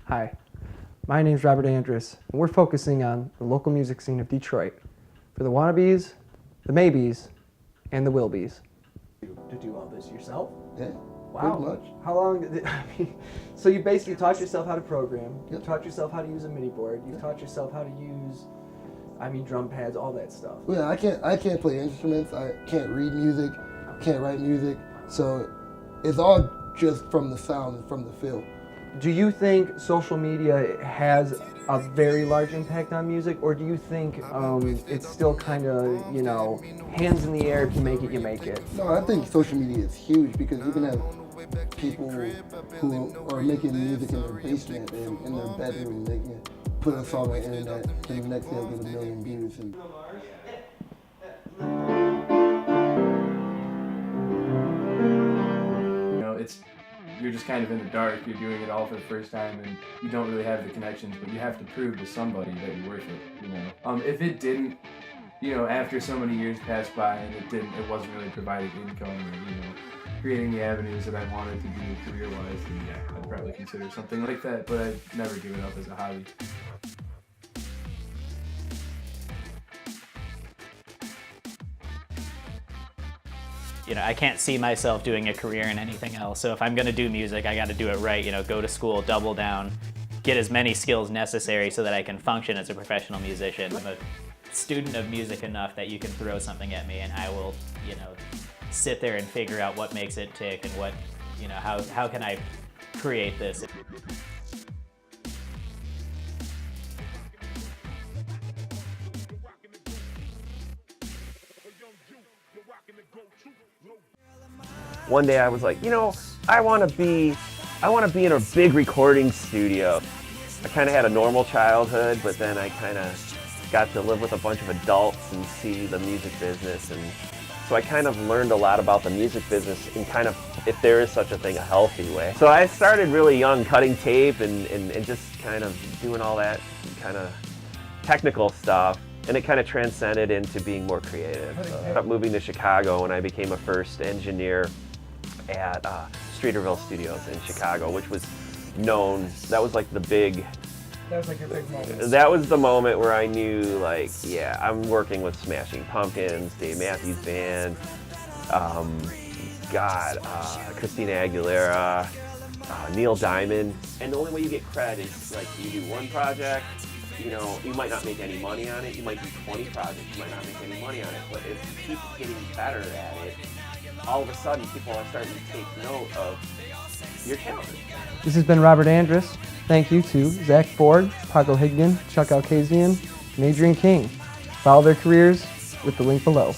Hi, my name is Robert Andress, and we're focusing on the local music scene of Detroit for the wannabes, the maybes, and the willbes. To do all this yourself? Yeah. Wow. Pretty much. How long did so you basically taught yourself how to program, you Yep. taught yourself how to use a MIDI board, you taught yourself how to use, drum pads, all that stuff. Well, I can't play instruments. I can't read music. Can't write music. So it's all just from the sound and from the feel. Do you think social media has a very large impact on music, or do you think it's still kind of, hands in the air, if you make it, you make it? No, I think social media is huge because you can have people who are making music in their basement and in their bedroom. They can put a song on the internet, and the next day they'll get 1 million views. And you're just kind of in the dark, you're doing it all for the first time, and you don't really have the connections, but you have to prove to somebody that you're worth it, If it didn't, after so many years passed by and it wasn't really providing income or, creating the avenues that I wanted to do career-wise, then yeah, I'd probably consider something like that, but I'd never give it up as a hobby. I can't see myself doing a career in anything else. So if I'm going to do music, I got to do it right. Go to school, double down, get as many skills necessary so that I can function as a professional musician. I'm a student of music enough that you can throw something at me and I will, sit there and figure out what makes it tick and what, how can I create this. One day I was like, I want to be in a big recording studio. I kind of had a normal childhood, but then I kind of got to live with a bunch of adults and see the music business, and so I kind of learned a lot about the music business in kind of, if there is such a thing, a healthy way. So I started really young, cutting tape and just kind of doing all that kind of technical stuff. And it kind of transcended into being more creative. I ended up moving to Chicago and I became a first engineer at Streeterville Studios in Chicago, which was known, that was like the big... That was like your big moment. That was the moment where I knew, like, yeah, I'm working with Smashing Pumpkins, Dave Matthews Band, Christina Aguilera, Neil Diamond. And the only way you get cred is, like, you do one project, you might not make any money on it, you might do 20 projects, you might not make any money on it, but if you keep getting better at it, all of a sudden people are starting to take note of your talent. This has been Robert Andress. Thank you to Zach Ford, Paco Higdon, Chuck Alkazian, and Adrian King. Follow their careers with the link below.